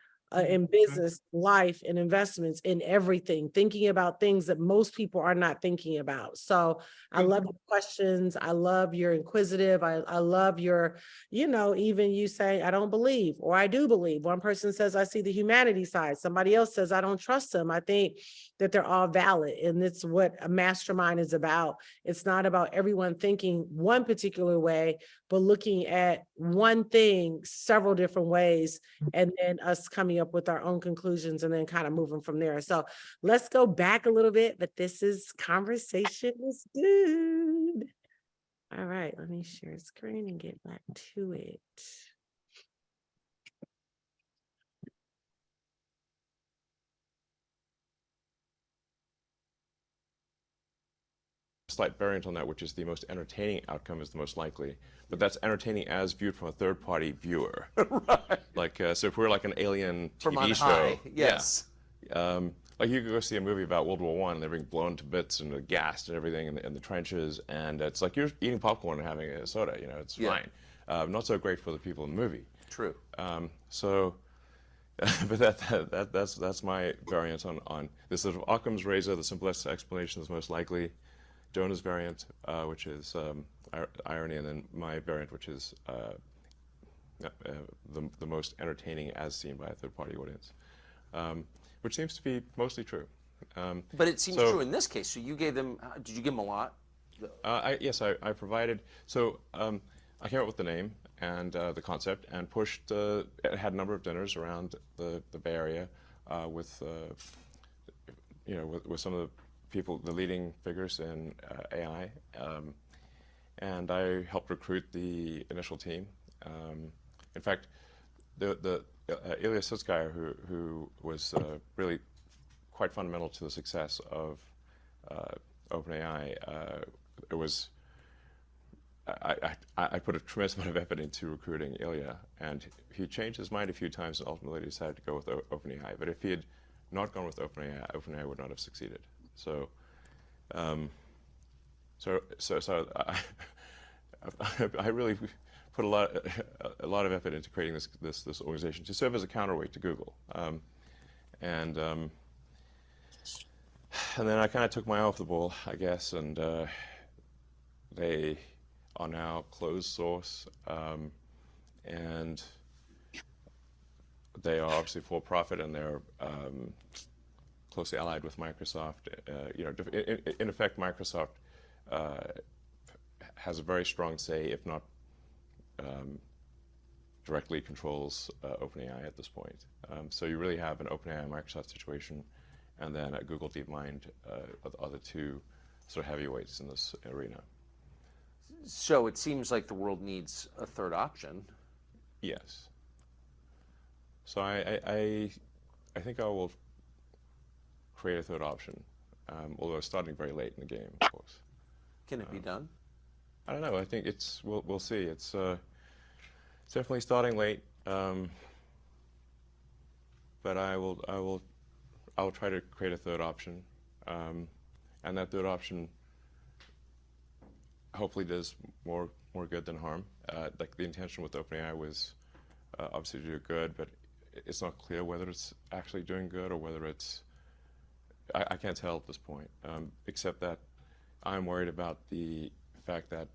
[SPEAKER 2] in business, life, and investments, in everything, thinking about things that most people are not thinking about. So I love your questions. I love your inquisitive. I love your, even you say, I don't believe, or I do believe. One person says, I see the humanity side. Somebody else says, I don't trust them. I think that they're all valid. And it's what a mastermind is about. It's not about everyone thinking one particular way, but looking at one thing several different ways, and then us coming up with our own conclusions and then kind of moving from there. So let's go back a little bit, but this is conversation is good. All right, let me share screen and get back to it.
[SPEAKER 4] Slight variant on that, which is the most entertaining outcome is the most likely, but that's entertaining as viewed from a third-party viewer. Right. Like, so if we're like an alien
[SPEAKER 3] From
[SPEAKER 4] TV
[SPEAKER 3] on
[SPEAKER 4] show,
[SPEAKER 3] high, yes.
[SPEAKER 4] like you could go see a movie about World War I and they're being blown to bits and they're gassed and everything in the trenches, and it's like you're eating popcorn and having a soda. It's fine. Not so great for the people in the movie.
[SPEAKER 3] True.
[SPEAKER 4] But that's my variant on this sort of Occam's razor. The simplest explanation is most likely. Jonah's variant, which is irony, and then my variant, which is the most entertaining as seen by a third-party audience, which seems to be mostly true.
[SPEAKER 3] But it seems true in this case. So you gave them, did you give them a lot?
[SPEAKER 4] Yes, I provided. So I came up with the name and the concept and pushed, had a number of dinners around the Bay Area with some of the people, the leading figures in AI, and I helped recruit the initial team. In fact, the Ilya Sutskever, who was really quite fundamental to the success of OpenAI, it was I put a tremendous amount of effort into recruiting Ilya, and he changed his mind a few times and ultimately decided to go with OpenAI. But if he had not gone with OpenAI, OpenAI would not have succeeded. So, I really put a lot of effort into creating this organization to serve as a counterweight to Google, and then I kind of took my eye off the ball, I guess, and they are now closed source, and they are obviously for profit, and they're closely allied with Microsoft. In effect, Microsoft has a very strong say, if not directly controls OpenAI at this point. So you really have an OpenAI Microsoft situation, and then Google DeepMind are the two sort of heavyweights in this arena.
[SPEAKER 3] So it seems like the world needs a third option.
[SPEAKER 4] Yes. So I think I will create a third option, although it's starting very late in the game, of course.
[SPEAKER 3] Can it be done?
[SPEAKER 4] I don't know. I think we'll see. It's definitely starting late, but I'll try to create a third option, and that third option hopefully does more good than harm. Like the intention with OpenAI was obviously to do good, but it's not clear whether it's actually doing good or whether it's. I can't tell at this point, except that I'm worried about the fact that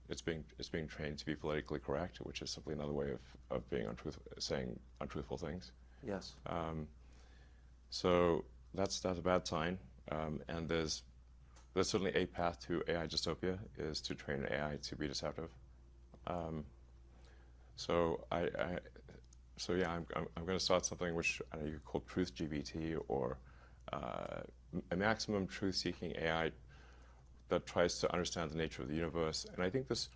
[SPEAKER 4] it's being trained to be politically correct, which is simply another way of being saying untruthful things.
[SPEAKER 3] Yes.
[SPEAKER 4] So that's a bad sign, and there's certainly a path to AI dystopia is to train an AI to be deceptive. So yeah, I'm going to start something which I know you could call truth GBT, or a maximum truth-seeking AI that tries to understand the nature of the universe. And I think this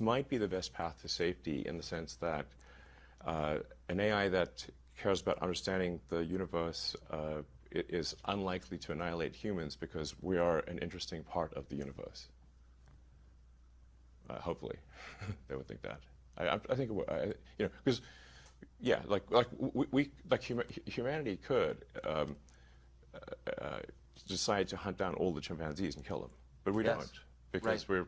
[SPEAKER 4] might be the best path to safety, in the sense that an AI that cares about understanding the universe it is unlikely to annihilate humans, because we are an interesting part of the universe. Hopefully, they would think that. I think because yeah, humanity could decide to hunt down all the chimpanzees and kill them, but we don't, because we're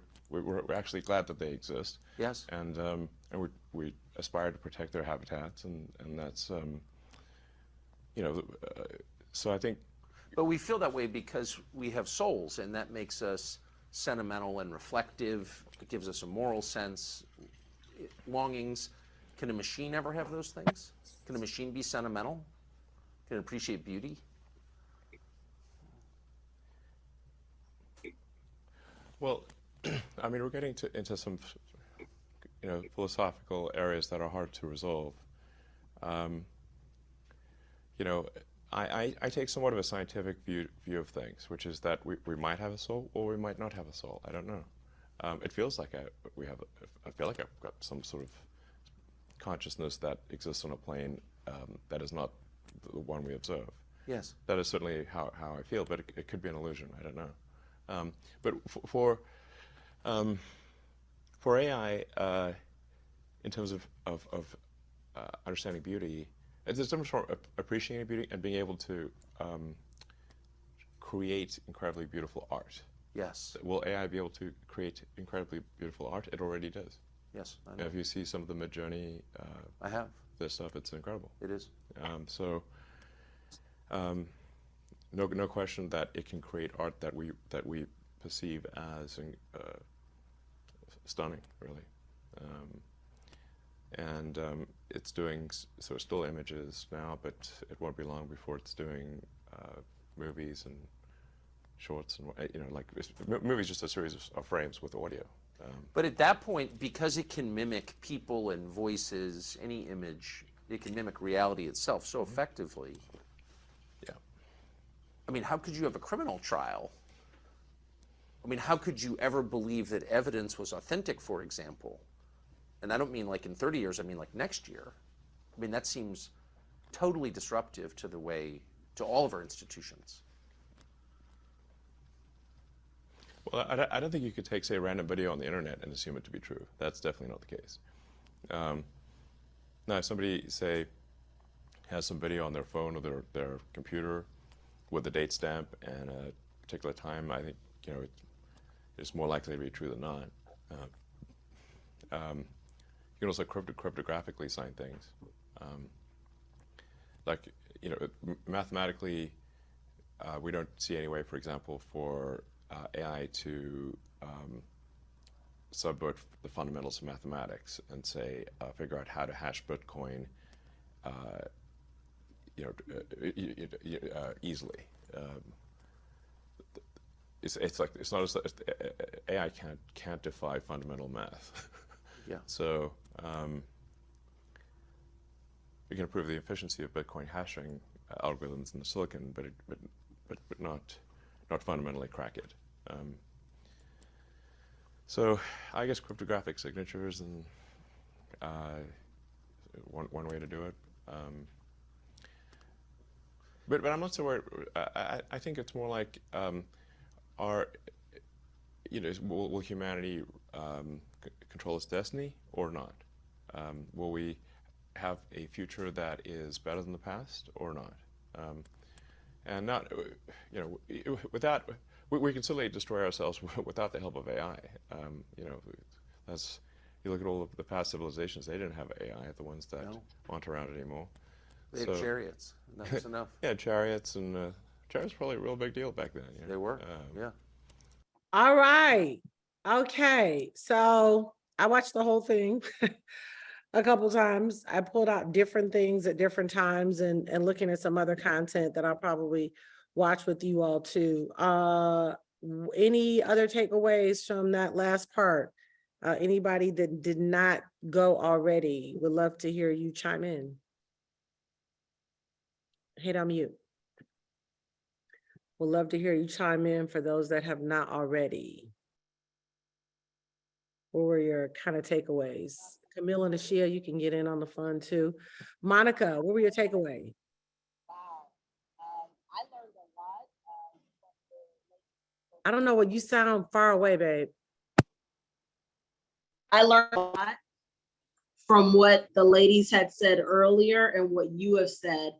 [SPEAKER 4] actually glad that they exist.
[SPEAKER 3] Yes.
[SPEAKER 4] And we aspire to protect their habitats, and that's so I think.
[SPEAKER 3] But we feel that way because we have souls, and that makes us sentimental and reflective. It gives us a moral sense, longings. Can a machine ever have those things? Can a machine be sentimental? Can it appreciate beauty?
[SPEAKER 4] Well, I mean, we're getting into some, philosophical areas that are hard to resolve. I take somewhat of a scientific view of things, which is that we might have a soul or we might not have a soul. I don't know. It feels like I feel like I've got some sort of consciousness that exists on a plane that is not the one we observe.
[SPEAKER 3] Yes.
[SPEAKER 4] That is certainly how I feel, but it could be an illusion. I don't know. But for AI, in terms of understanding beauty, there's a difference from appreciating beauty and being able to create incredibly beautiful art.
[SPEAKER 3] Yes.
[SPEAKER 4] Will AI be able to create incredibly beautiful art? It already does.
[SPEAKER 3] Yes, I know.
[SPEAKER 4] If you see some of the Midjourney,
[SPEAKER 3] I have.
[SPEAKER 4] This stuff, it's incredible.
[SPEAKER 3] It is.
[SPEAKER 4] No question that it can create art that we perceive as stunning, really. It's doing sort of still images now, but it won't be long before it's doing movies and shorts, and movies just a series of frames with audio.
[SPEAKER 3] But at that point, because it can mimic people and voices, any image, it can mimic reality itself so effectively.
[SPEAKER 4] Yeah.
[SPEAKER 3] I mean, how could you have a criminal trial? I mean, how could you ever believe that evidence was authentic, for example? And I don't mean like in 30 years, I mean like next year. I mean, that seems totally disruptive to to all of our institutions.
[SPEAKER 4] Well, I don't think you could take, say, a random video on the internet and assume it to be true. That's definitely not the case. Now, if somebody, say, has some video on their phone or their computer with a date stamp and a particular time, I think it's more likely to be true than not. You can also cryptographically sign things. Mathematically, we don't see any way, for example, for AI to subvert the fundamentals of mathematics and say figure out how to hash Bitcoin easily. It's not as AI can't defy fundamental math.
[SPEAKER 3] Yeah.
[SPEAKER 4] So we can improve the efficiency of Bitcoin hashing algorithms in the silicon, but not fundamentally crack it. So I guess cryptographic signatures and one way to do it. But I'm not so worried. I think it's more like will humanity control its destiny or not? Will we have a future that is better than the past or not? And not, without, we can certainly destroy ourselves without the help of AI. You look at all of the past civilizations, they didn't have AI, the ones that aren't around anymore.
[SPEAKER 3] They had chariots, and that was enough.
[SPEAKER 4] Yeah, chariots, and chariots were probably a real big deal back then.
[SPEAKER 3] They were, yeah.
[SPEAKER 2] All right. Okay. So I watched the whole thing a couple times. I pulled out different things at different times and looking at some other content that I'll probably watch with you all too. Any other takeaways from that last part? Anybody that did not go already, would love to hear you chime in. Hit on mute. Would love to hear you chime in for those that have not already. What were your kind of takeaways? Camille and Ashia, you can get in on the fun too. Monica, what were your takeaways?
[SPEAKER 8] I learned a lot.
[SPEAKER 2] I don't know what you sound far away, babe.
[SPEAKER 10] I learned a lot from what the ladies had said earlier and what you have said.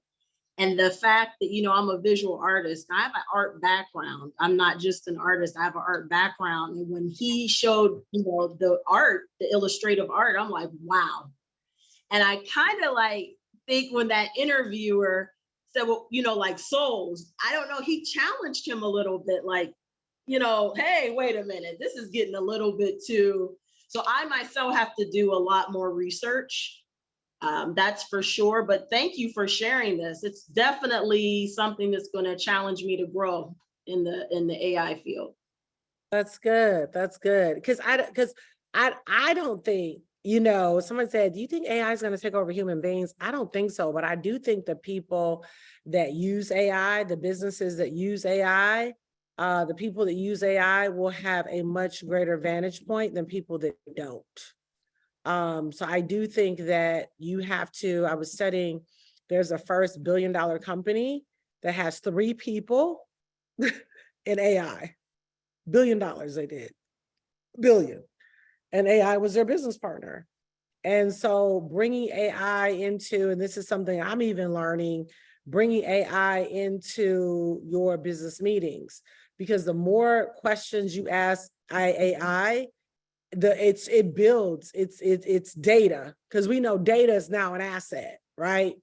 [SPEAKER 10] And the fact that, I'm a visual artist, I have an art background. I'm not just an artist, I have an art background. And when he showed, the art, the illustrative art, I'm like, wow. And I kind of think when that interviewer said, well, like souls, I don't know, he challenged him a little bit, hey, wait a minute, this is getting a little bit too. So I myself have to do a lot more research. That's for sure. But thank you for sharing this. It's definitely something that's going to challenge me to grow in the AI field.
[SPEAKER 2] That's good. That's good. Because I don't think, someone said, do you think AI is going to take over human beings? I don't think so. But I do think the people that use AI, the businesses that use AI, the people that use AI will have a much greater vantage point than people that don't. So I do think that you have to, I was studying, there's a first $1 billion company that has 3 people in AI. $1 billion they did, billion. And AI was their business partner. And so bringing AI into, and this is something I'm even learning, bringing AI into your business meetings, because the more questions you ask AI, it builds it's data, because we know data is now an asset, right?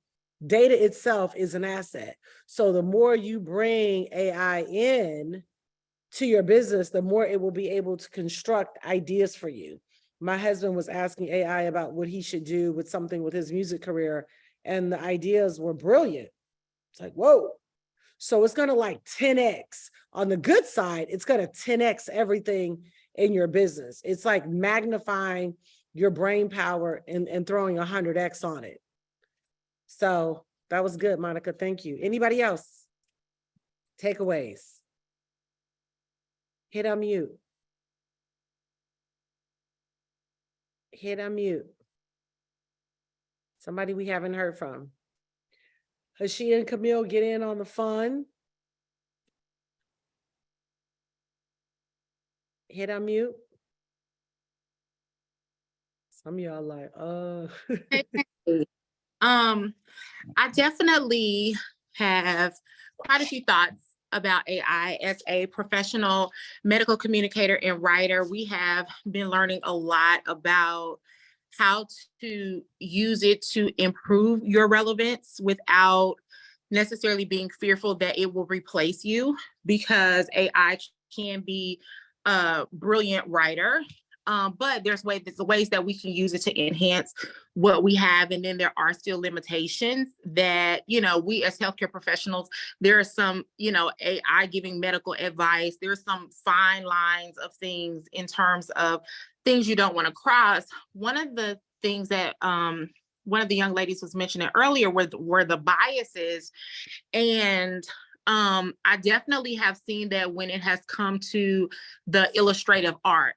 [SPEAKER 2] Data itself is an asset. So the more you bring AI in to your business, the more it will be able to construct ideas for you. My husband was asking AI about what he should do with something with his music career, and the ideas were brilliant. It's like, whoa. So it's going to 10x on the good side. It's going to 10x everything in your business. It's like magnifying your brain power and throwing 100x on it. So that was good, Monica. Thank you. Anybody else? Takeaways? Hit unmute. Hit unmute. Somebody we haven't heard from. Hashia and Camille, get in on the fun. Hit unmute. Some of y'all like,
[SPEAKER 1] I definitely have quite a few thoughts about AI. As a professional medical communicator and writer, we have been learning a lot about how to use it to improve your relevance without necessarily being fearful that it will replace you, because AI can be a brilliant writer. But there's ways that we can use it to enhance what we have. And then there are still limitations that, we as healthcare professionals, there are some, AI giving medical advice. There's some fine lines of things in terms of things you don't want to cross. One of the things that one of the young ladies was mentioning earlier were the biases. And I definitely have seen that when it has come to the illustrative art.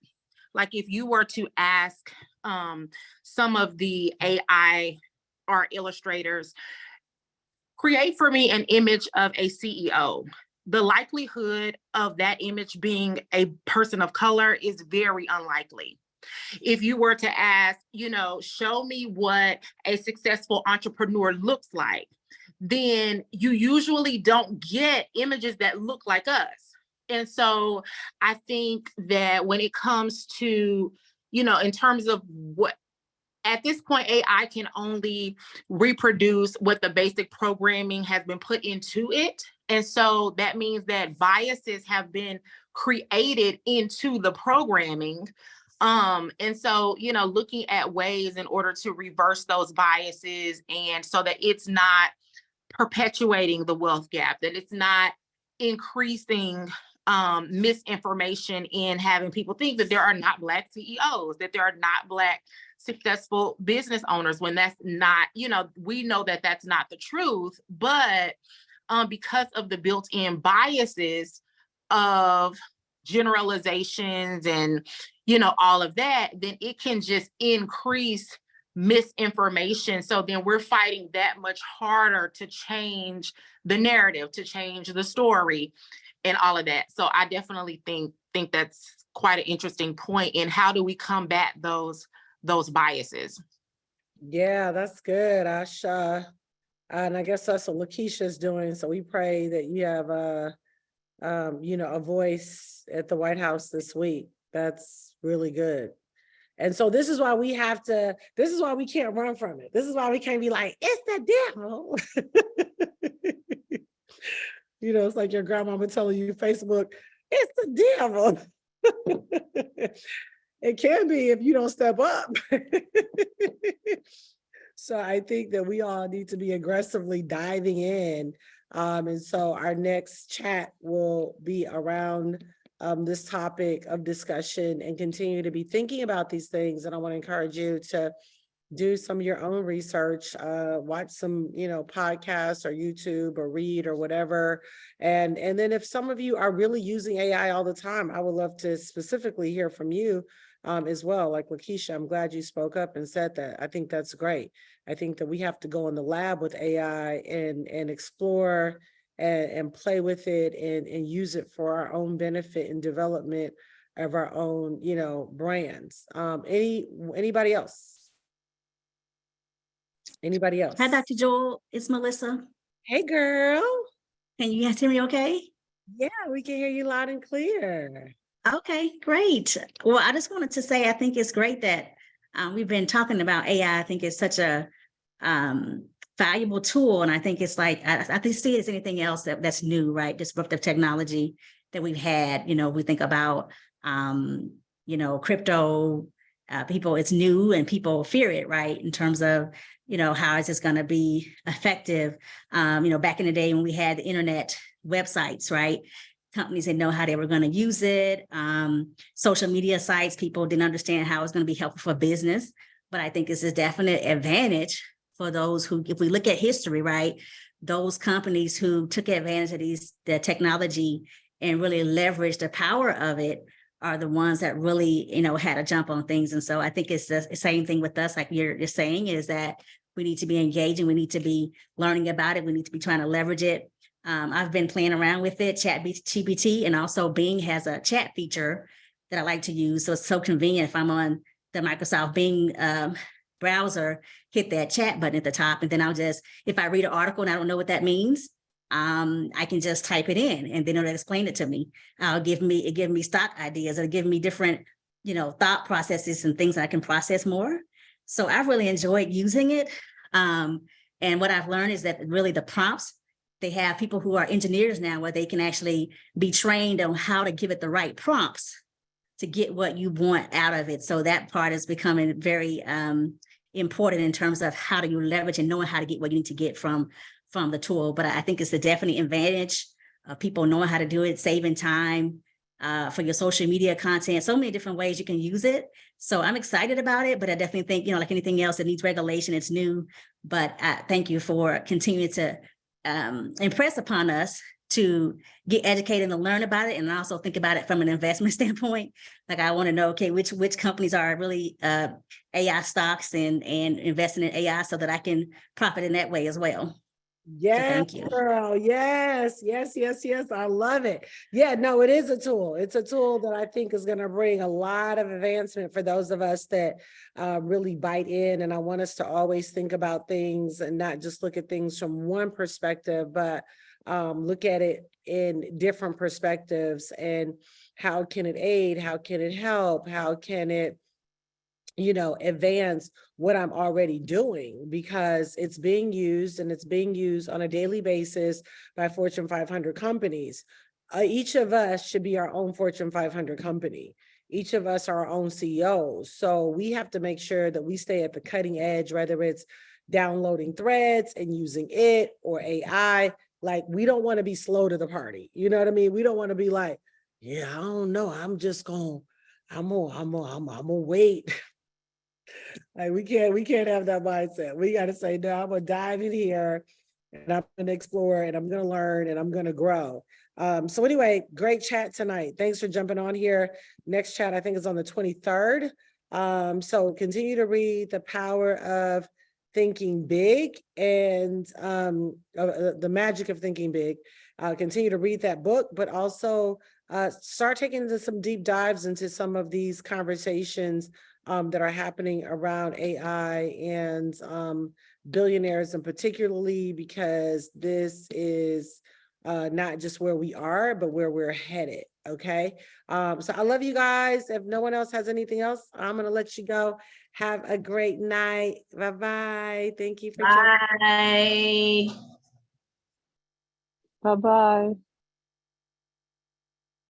[SPEAKER 1] Like if you were to ask some of the AI art illustrators, create for me an image of a CEO, the likelihood of that image being a person of color is very unlikely. If you were to ask, show me what a successful entrepreneur looks like, then you usually don't get images that look like us. And so I think that when it comes to, in terms of what, at this point, AI can only reproduce what the basic programming has been put into it. And so that means that biases have been created into the programming. And so, looking at ways in order to reverse those biases, and so that it's not perpetuating the wealth gap, that it's not increasing misinformation in having people think that there are not Black CEOs, that there are not Black successful business owners, when that's not, we know that that's not the truth. But because of the built-in biases of generalizations and, all of that, then it can just increase misinformation. So then we're fighting that much harder to change the narrative, to change the story and all of that. So I definitely think that's quite an interesting point in how do we combat those biases.
[SPEAKER 2] Yeah, that's good, Asha. And I guess that's what Lakeisha's doing. So we pray that you have a voice at the White House this week. That's really good. And so this is why we can't run from it. This is why we can't be like, it's the devil. It's like your grandmama telling you Facebook, it's the devil. It can be if you don't step up. So I think that we all need to be aggressively diving in. And so our next chat will be around this topic of discussion, and continue to be thinking about these things. And I want to encourage you to do some of your own research, watch some, podcasts or YouTube or read or whatever. And then if some of you are really using AI all the time, I would love to specifically hear from you as well. Like Lakeisha, I'm glad you spoke up and said that. I think that's great. I think that we have to go in the lab with AI and explore and play with it and use it for our own benefit and development of our own, brands. Anybody else? Anybody else?
[SPEAKER 11] Hi, Dr. Joel. It's Melissa.
[SPEAKER 2] Hey, girl.
[SPEAKER 11] Can you guys hear me okay?
[SPEAKER 2] Yeah, we can hear you loud and clear.
[SPEAKER 11] Okay, great. Well, I just wanted to say, I think it's great that we've been talking about AI. I think it's such a valuable tool. And I think it's like, I think see it as anything else that's new, right? Disruptive technology that we've had. We think about, crypto, people, it's new and people fear it, right? In terms of, how is this going to be effective? Back in the day when we had the internet websites, right? Companies didn't know how they were going to use it. Social media sites, people didn't understand how it's going to be helpful for business. But I think it's a definite advantage for those who, if we look at history, right? Those companies who took advantage of the technology and really leveraged the power of it are the ones that really, had a jump on things. And so I think it's the same thing with us, like you're saying, is that we need to be engaging. We need to be learning about it. We need to be trying to leverage it. I've been playing around with it, ChatGPT, and also Bing has a chat feature that I like to use. So it's so convenient. If I'm on the Microsoft Bing browser, hit that chat button at the top. And then I'll just, if I read an article and I don't know what that means, I can just type it in and then it'll explain it to me. It give me stock ideas. It'll give me different, thought processes and things that I can process more. So I've really enjoyed using it. And what I've learned is that really the prompts, they have people who are engineers now where they can actually be trained on how to give it the right prompts to get what you want out of it. So that part is becoming very important in terms of how do you leverage and knowing how to get what you need to get from the tool. But I think it's a definite advantage of people knowing how to do it, saving time, for your social media content, so many different ways you can use it. So I'm excited about it, but I definitely think, like anything else, it needs regulation. It's new, but thank you for continuing to impress upon us to get educated and learn about it, and also think about it from an investment standpoint. Like I want to know, okay, which companies are really AI stocks and investing in AI so that I can profit in that way as well.
[SPEAKER 2] Yes,
[SPEAKER 11] thank you.
[SPEAKER 2] girl. Yes. I love it. Yeah, no, it is a tool. It's a tool that I think is going to bring a lot of advancement for those of us that really bite in. And I want us to always think about things and not just look at things from one perspective, but look at it in different perspectives. And how can it aid? How can it help? How can it advance what I'm already doing, because it's being used, and it's being used on a daily basis by Fortune 500 companies. Each of us should be our own Fortune 500 company. Each of us are our own CEOs. So we have to make sure that we stay at the cutting edge, whether it's downloading threads and using it or AI. Like, we don't want to be slow to the party. You know what I mean? We don't want to be like, yeah, I don't know. I'm gonna wait. Like, we can't have that mindset. We got to say, no, I'm gonna dive in here and I'm gonna explore and I'm gonna learn and I'm gonna grow. So anyway, great chat tonight. Thanks for jumping on here. Next chat, I think, is on the 23rd. So continue to read The Power of Thinking Big and The Magic of Thinking Big. Continue to read that book, but also start taking some deep dives into some of these conversations that are happening around AI and billionaires, and particularly because this is not just where we are, but where we're headed. Okay. So I love you guys. If no one else has anything else, I'm going to let you go. Have a great night. Bye-bye. Thank you for
[SPEAKER 10] Bye.
[SPEAKER 12] Bye-bye.